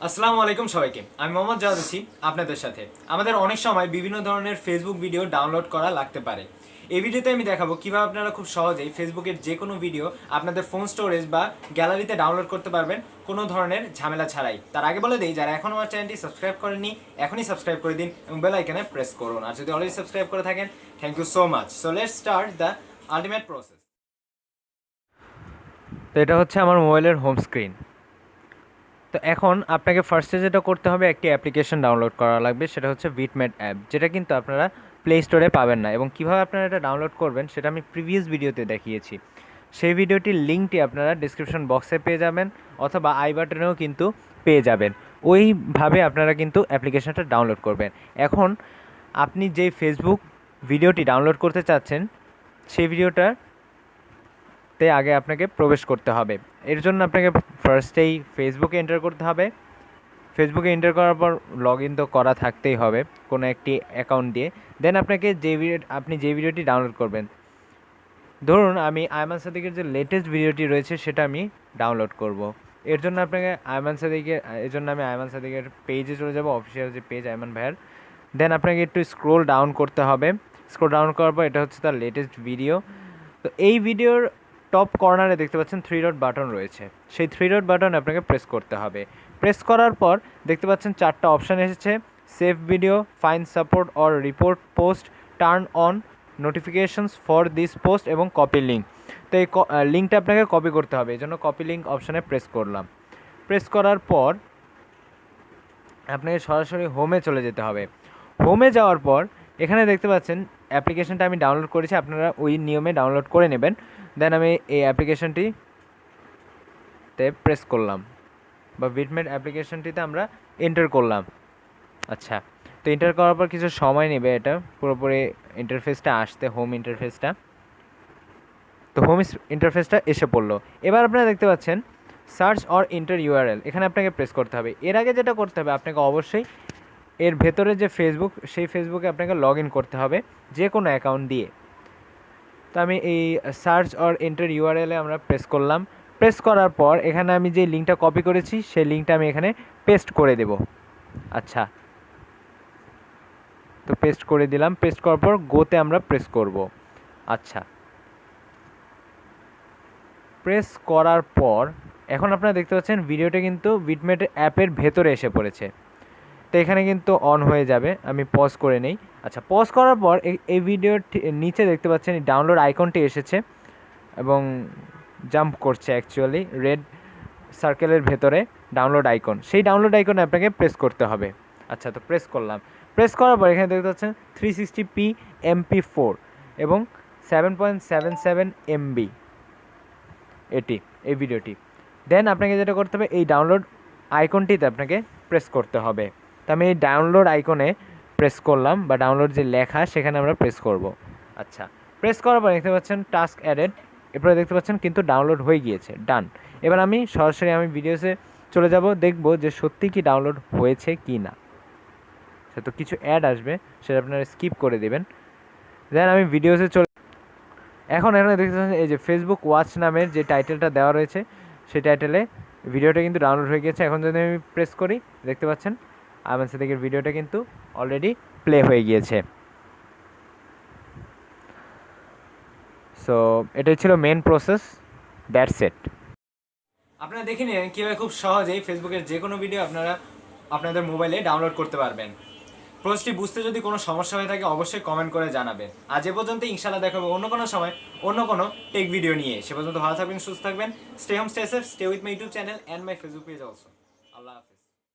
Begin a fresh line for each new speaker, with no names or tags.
আসসালামু আলাইকুম সবাইকে। আমি মোহাম্মদ জাওয়াদ আছি আপনাদের সাথে। আমাদের অনেক সময় বিভিন্ন ধরনের ফেসবুক ভিডিও ডাউনলোড করা লাগতে পারে। এই ভিডিওতে আমি দেখাবো কিভাবে আপনারা খুব সহজেই ফেসবুকের যে কোনো ভিডিও আপনাদের ফোন স্টোরেজ বা গ্যালারিতে ডাউনলোড করতে পারবেন কোনো ধরনের ঝামেলা ছাড়াই। তার আগে বলে দিই, যারা এখন আমার চ্যানেলটি সাবস্ক্রাইব করেননি এখনই সাবস্ক্রাইব করে দিন এবং বেল আইকনে প্রেস করুন। আর যদি অলরেডি সাবস্ক্রাইব করে থাকেন, thank you so much. So let's start the ultimate process. তো এটা হচ্ছে আমার মোবাইলের হোম স্ক্রিন। তো এখন আপনাকে ফার্স্টে যেটা করতে হবে, একটি অ্যাপ্লিকেশন ডাউনলোড করা লাগবে, সেটা হচ্ছে বিটমেট অ্যাপ, যেটা কিন্তু আপনারা প্লে স্টোরে পাবেন না। এবং কীভাবে আপনারা এটা ডাউনলোড করবেন সেটা আমি প্রিভিয়াস ভিডিওতে দেখিয়েছি। সেই ভিডিওটির লিঙ্কটি আপনারা ডিসক্রিপশন বক্সে পেয়ে যাবেন অথবা আই বাটনেও কিন্তু পেয়ে যাবেন। ওইভাবে আপনারা কিন্তু অ্যাপ্লিকেশনটা ডাউনলোড করবেন। এখন আপনি যেই ফেসবুক ভিডিওটি ডাউনলোড করতে চাচ্ছেন সেই ভিডিওটার আগে আপনাকে প্রবেশ করতে হবে। এর জন্য আপনাকে ফার্স্টেই ফেসবুকে এন্টার করতে হবে। ফেসবুকে এন্টার করার পর লগ ইন তো করা থাকতেই হবে কোনো একটি অ্যাকাউন্ট দিয়ে। দেন আপনাকে আপনি যে ভিডিওটি ডাউনলোড করবেন, ধরুন আমি আয়মান সাদিকের যে লেটেস্ট ভিডিওটি রয়েছে সেটা আমি ডাউনলোড করব। এর জন্য আমি আয়মান সাদিকের পেজে চলে যাব, অফিসিয়াল যে পেজ আয়মান ভাইয়ের। দেন আপনাকে একটু স্ক্রোল ডাউন করতে হবে। স্ক্রোল ডাউন করার পর এটা হচ্ছে তার লেটেস্ট ভিডিও। তো এই ভিডিওর টপ কর্নারে দেখতে পাচ্ছেন 3 ডট বাটন রয়েছে। সেই 3 ডট বাটন আপনাকে প্রেস করতে হবে। প্রেস করার পর দেখতে পাচ্ছেন 4টা অপশান এসেছে: save video, find support or report post, turn on notifications for this post এবং কপি লিঙ্ক। তো এই লিঙ্কটা আপনাকে কপি করতে হবে, এই জন্য কপি লিঙ্ক অপশানে প্রেস করলাম। প্রেস করার পর আপনাকে সরাসরি হোমে চলে যেতে হবে। হোমে যাওয়ার পর এখানে দেখতে পাচ্ছেন অ্যাপ্লিকেশনটা আমি ডাউনলোড করেছি, আপনারা ওই নিয়মে ডাউনলোড করে নেবেন। দেন আমি এই অ্যাপ্লিকেশনটিতে প্রেস করলাম বা বিটমেট অ্যাপ্লিকেশনটিতে আমরা এন্টার করলাম। আচ্ছা, তো এন্টার করার পর কিছু সময় নেবে এটা পুরোপুরি ইন্টারফেসটা আসতে, হোম ইন্টারফেসটা। তো হোম ইন্টারফেসটা এসে পড়লো। এবার আপনারা দেখতে পাচ্ছেন সার্চ অর এন্টার ইউআরএল, এখানে আপনাকে প্রেস করতে হবে। এর আগে যেটা করতে হবে, আপনাকে অবশ্যই এর ভেতরে যে ফেসবুক, সেই ফেসবুকে আপনাকে লগ ইন করতে হবে যে কোনো অ্যাকাউন্ট দিয়ে। তো আমি এই সার্চ অর এন্টার ইউআরএলে আমরা প্রেস করলাম। প্রেস করার পর এখানে আমি যে লিঙ্কটা কপি করেছি সেই লিঙ্কটা আমি এখানে পেস্ট করে দেব। আচ্ছা, তো পেস্ট করে দিলাম। পেস্ট করার পর গোতে আমরা প্রেস করব। আচ্ছা, প্রেস করার পর এখন আপনারা দেখতে পাচ্ছেন ভিডিওটা কিন্তু বিটমেট অ্যাপের ভেতরে এসে পড়েছে। তো এখানে কিন্তু অন হয়ে যাবে, আমি পজ করে নেই। আচ্ছা, পজ করার পর এই ভিডিওর নিচে দেখতে পাচ্ছেন এই ডাউনলোড আইকনটি এসেছে এবং জাম্প করছে অ্যাকচুয়ালি রেড সার্কেলের ভেতরে ডাউনলোড আইকন। সেই ডাউনলোড আইকনে আপনাকে প্রেস করতে হবে। আচ্ছা, তো প্রেস করলাম। প্রেস করার পর এখানে দেখতে পাচ্ছেন 360p MP4 এবং 7.77 MB এই ভিডিওটি। দেন আপনাকে যেটা করতে হবে, এই ডাউনলোড আইকনটিতে আপনাকে প্রেস করতে হবে। তো আমি এই ডাউনলোড আইকনে প্রেস করলাম বা ডাউনলোড যে লেখা সেখানে আমরা প্রেস করব। আচ্ছা, প্রেস করার পর দেখতে পাচ্ছেন টাস্ক অ্যাডেড, এরপরে দেখতে পাচ্ছেন কিন্তু ডাউনলোড হয়ে গিয়েছে, ডান। এবার আমি সরাসরি ভিডিওসে চলে যাব, দেখব যে সত্যি কি ডাউনলোড হয়েছে কি না। তো কিছু অ্যাড আসবে, সেটা আপনারা স্কিপ করে দেবেন। দেন আমি ভিডিওসে এখন এখানে দেখতে পাচ্ছেন এই যে ফেসবুক ওয়াচ নামের যে টাইটেলটা দেওয়া রয়েছে সেই টাইটেলে ভিডিওটা কিন্তু ডাউনলোড হয়ে গেছে। এখন যদি আমি প্রেস করি দেখতে পাচ্ছেন আয়মান সাদিকের ভিডিওটা কিন্তু অলরেডি প্লে হয়ে গিয়েছে। সো এটাই ছিল মেন প্রসেস, দ্যাটস ইট। আপনারা দেখে নিন কীভাবে খুব সহজেই ফেসবুকের যে কোনো ভিডিও আপনারা আপনাদের মোবাইলে ডাউনলোড করতে পারবেন। প্রসেসটি বুঝতে যদি কোনো সমস্যা হয়ে থাকে অবশ্যই কমেন্ট করে জানাবেন। আজ এ পর্যন্ত, ইনশাআল্লাহ দেখা হবে অন্য কোনো সময় অন্য কোনো টেক ভিডিও নিয়ে। সে পর্যন্ত ভালো থাকবেন, সুস্থ থাকবেন। Stay home, stay safe, stay with my YouTube channel and my Facebook page also. আল্লাহ হাফেজ।